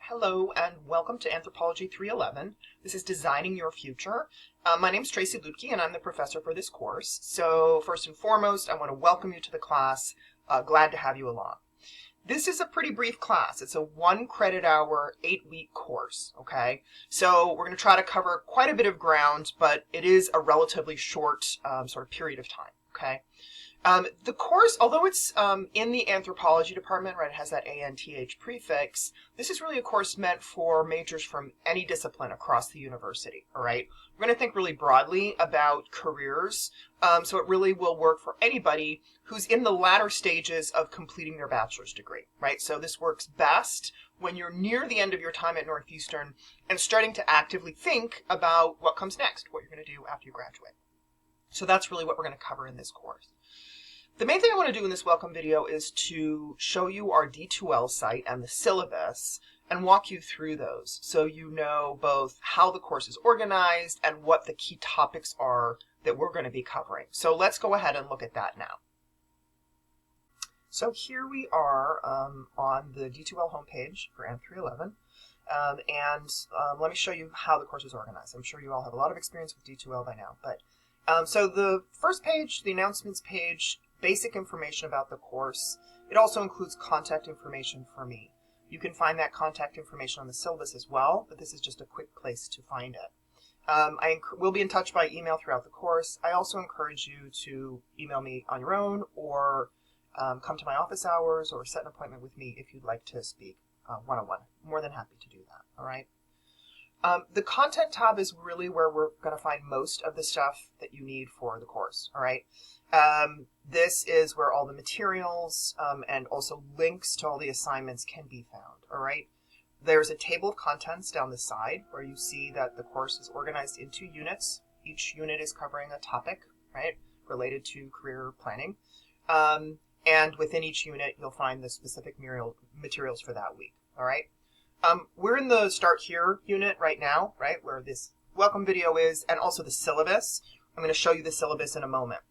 Hello and welcome to Anthropology 311. This is Designing Your Future. My name is Tracy Lutke and I'm the professor for this course. So first and foremost, I want to welcome you to the class. Glad to have you along. This is a pretty brief class. It's a 1 credit hour, 8-week course, okay? So we're going to try to cover quite a bit of ground, but it is a relatively short sort of period of time, okay? The course, although it's in the anthropology department, right, it has that ANTH prefix, this is really a course meant for majors from any discipline across the university, all right? We're going to think really broadly about careers, so it really will work for anybody who's in the latter stages of completing their bachelor's degree, right? So this works best when you're near the end of your time at Northeastern and starting to actively think about what comes next, what you're going to do after you graduate. So that's really what we're going to cover in this course. The main thing I want to do in this welcome video is to show you our D2L site and the syllabus and walk you through those so you know both how the course is organized and what the key topics are that we're going to be covering. So let's go ahead and look at that now. So here we are on the D2L homepage for ANT311. Let me show you how the course is organized. I'm sure you all have a lot of experience with D2L by now. So the first page, the announcements page, basic information about the course. It also includes contact information for me. You can find that contact information on the syllabus as well, but this is just a quick place to find it. I will be in touch by email throughout the course. I also encourage you to email me on your own or come to my office hours or set an appointment with me if you'd like to speak one-on-one. More than happy to do that, all right? The content tab is really where we're going to find most of the stuff that you need for the course, all right? This is where all the materials and also links to all the assignments can be found, all right? There's a table of contents down the side where you see that the course is organized into units. Each unit is covering a topic, right, related to career planning. And within each unit, you'll find the specific materials for that week, all right? We're in the Start Here unit right now, right, where this welcome video is, and also the syllabus. I'm going to show you the syllabus in a moment.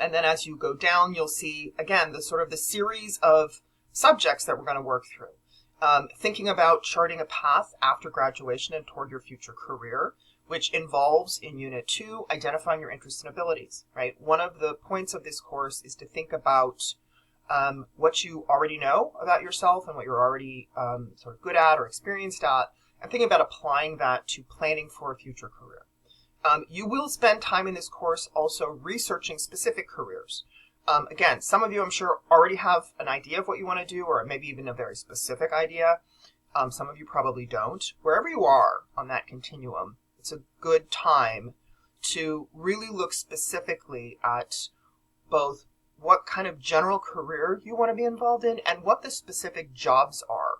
And then as you go down, you'll see, again, the series of subjects that we're going to work through. Thinking about charting a path after graduation and toward your future career, which involves, in Unit 2, identifying your interests and abilities, right? One of the points of this course is to think about what you already know about yourself and what you're already sort of good at or experienced at, and thinking about applying that to planning for a future career. You will spend time in this course also researching specific careers. Again, some of you, I'm sure, already have an idea of what you want to do, or maybe even a very specific idea. Some of you probably don't. Wherever you are on that continuum, it's a good time to really look specifically at both what kind of general career you want to be involved in and what the specific jobs are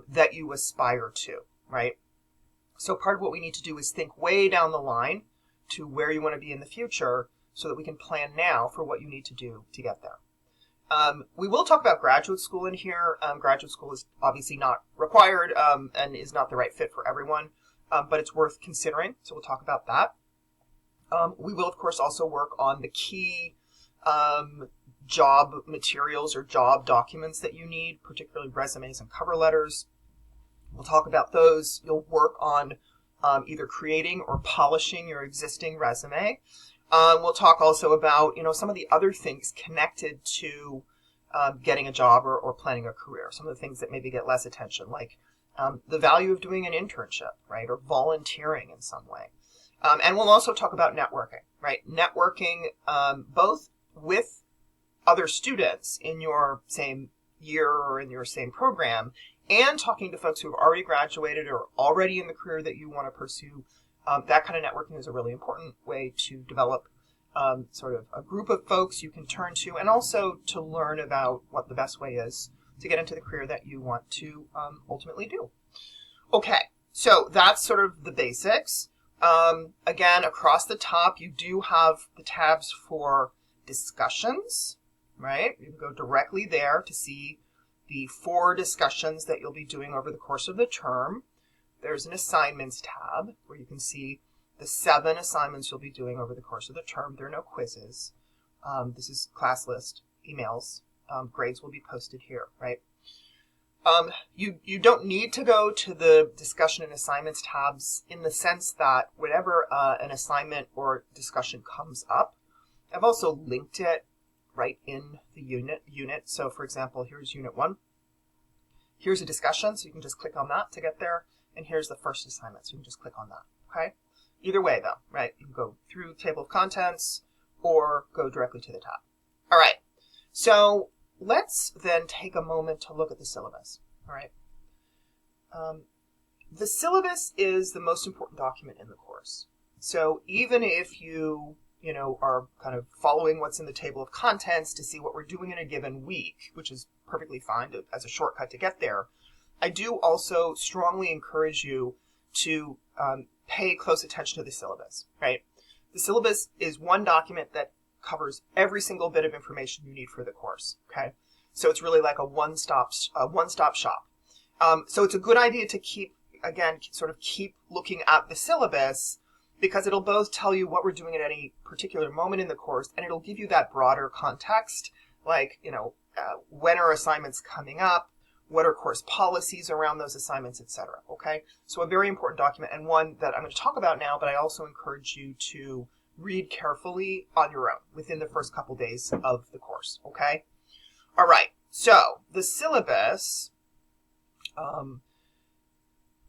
that you aspire to, right? So part of what we need to do is think way down the line to where you want to be in the future so that we can plan now for what you need to do to get there. We will talk about graduate school in here. Graduate school is obviously not required and is not the right fit for everyone, but it's worth considering, so we'll talk about that. We will, of course, also work on the key job materials or job documents that you need, particularly resumes and cover letters. We'll talk about those. You'll work on either creating or polishing your existing resume. We'll talk also about, some of the other things connected to getting a job or planning a career. Some of the things that maybe get less attention, like the value of doing an internship, right, or volunteering in some way. And we'll also talk about networking, right? Networking both with other students in your same year or in your same program, and talking to folks who have already graduated or already in the career that you want to pursue. That kind of networking is a really important way to develop sort of a group of folks you can turn to, and also to learn about what the best way is to get into the career that you want to ultimately do. Okay, so that's sort of the basics. Again, across the top, you do have the tabs for discussions, right? You can go directly there to see the 4 discussions that you'll be doing over the course of the term. There's an assignments tab where you can see the 7 assignments you'll be doing over the course of the term. There are no quizzes. This is class list, emails. Grades will be posted here, right? You don't need to go to the discussion and assignments tabs in the sense that whenever an assignment or discussion comes up, I've also linked it right in the unit. So for example, here's unit 1. Here's a discussion, so you can just click on that to get there. And here's the first assignment, so you can just click on that, okay? Either way though, right? You can go through table of contents or go directly to the tab. All right, so let's then take a moment to look at the syllabus, all right? The syllabus is the most important document in the course. So even if you are kind of following what's in the table of contents to see what we're doing in a given week, which is perfectly fine as a shortcut to get there, I do also strongly encourage you to pay close attention to the syllabus, right? The syllabus is one document that covers every single bit of information you need for the course, okay? So it's really like a one-stop shop. So it's a good idea to keep looking at the syllabus, because it'll both tell you what we're doing at any particular moment in the course, and it'll give you that broader context, like, when are assignments coming up, what are course policies around those assignments, etc. Okay, so a very important document, and one that I'm going to talk about now, but I also encourage you to read carefully on your own within the first couple days of the course. Okay, all right, so the syllabus,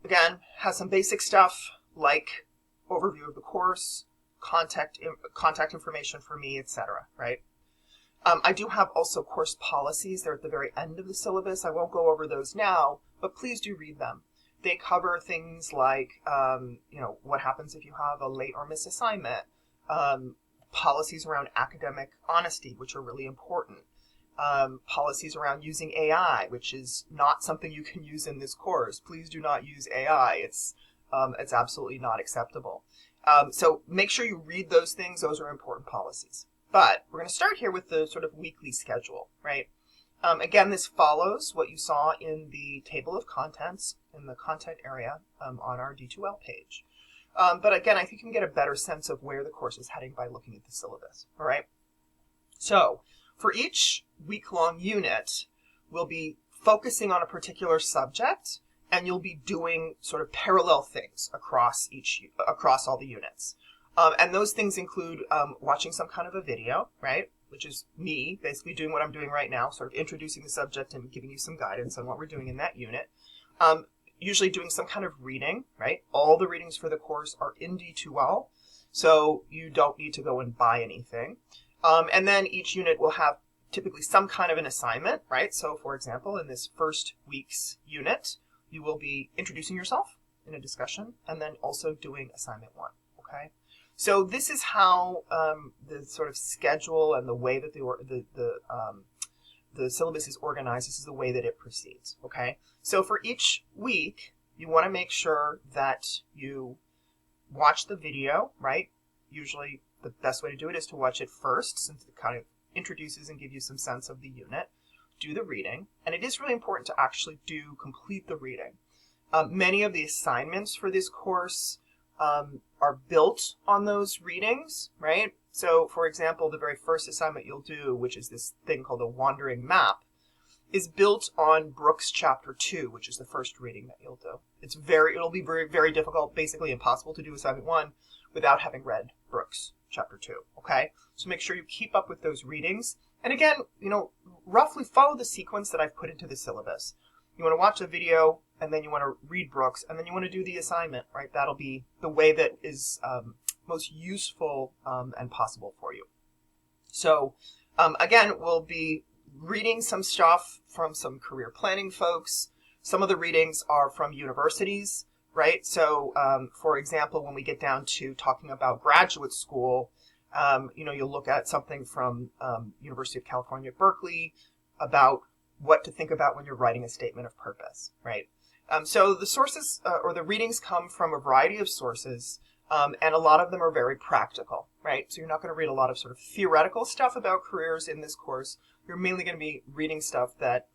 again, has some basic stuff like overview of the course, contact information for me, etc. Right? I do have also course policies. They're at the very end of the syllabus. I won't go over those now, but please do read them. They cover things like, what happens if you have a late or missed assignment, policies around academic honesty, which are really important, policies around using AI, which is not something you can use in this course. Please do not use AI. It's absolutely not acceptable. So make sure you read those things. Those are important policies. But we're going to start here with the sort of weekly schedule, right? Again, this follows what you saw in the table of contents in the content area on our D2L page. But again, I think you can get a better sense of where the course is heading by looking at the syllabus, all right? So for each week-long unit, we'll be focusing on a particular subject, and you'll be doing sort of parallel things across all the units. And those things include watching some kind of a video, right? Which is me basically doing what I'm doing right now, sort of introducing the subject and giving you some guidance on what we're doing in that unit. Usually doing some kind of reading, right? All the readings for the course are in D2L, so you don't need to go and buy anything. And then each unit will have typically some kind of an assignment, right? So for example, in this first week's unit, you will be introducing yourself in a discussion and then also doing assignment 1, okay? So this is how the sort of schedule and the way that the syllabus is organized. This is the way that it proceeds, okay? So for each week, you want to make sure that you watch the video, right? Usually the best way to do it is to watch it first, since it kind of introduces and gives you some sense of the unit. Do the reading, and it is really important to actually complete the reading. Many of the assignments for this course are built on those readings, right? So, for example, the very first assignment you'll do, which is this thing called a wandering map, is built on Brooks Chapter 2, which is the first reading that you'll do. It'll be very, very difficult, basically impossible to do assignment 1 without having read Brooks Chapter 2, okay? So make sure you keep up with those readings. And again, roughly follow the sequence that I've put into the syllabus. You want to watch a video, and then you want to read Brooks, and then you want to do the assignment, right? That'll be the way that is most useful and possible for you. So again, we'll be reading some stuff from some career planning folks. Some of the readings are from universities, right? So for example, when we get down to talking about graduate school, you'll look at something from University of California, Berkeley about what to think about when you're writing a statement of purpose, right? So the sources or the readings come from a variety of sources, and a lot of them are very practical, right? So you're not going to read a lot of sort of theoretical stuff about careers in this course. You're mainly going to be reading stuff that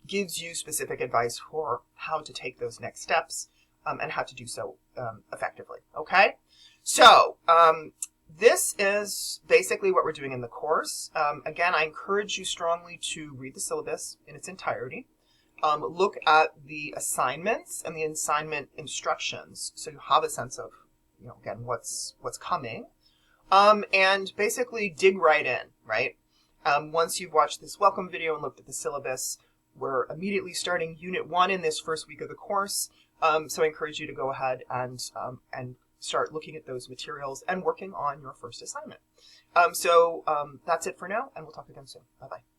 gives you specific advice for how to take those next steps and how to do so effectively, okay? So this is basically what we're doing in the course. Again, I encourage you strongly to read the syllabus in its entirety. look at the assignments and the assignment instructions, so you have a sense of, again, what's coming, and basically dig right in, right? Once you've watched this welcome video and looked at the syllabus, we're immediately starting Unit 1 in this first week of the course, so I encourage you to go ahead and start looking at those materials and working on your first assignment. So that's it for now, and we'll talk again soon. Bye-bye.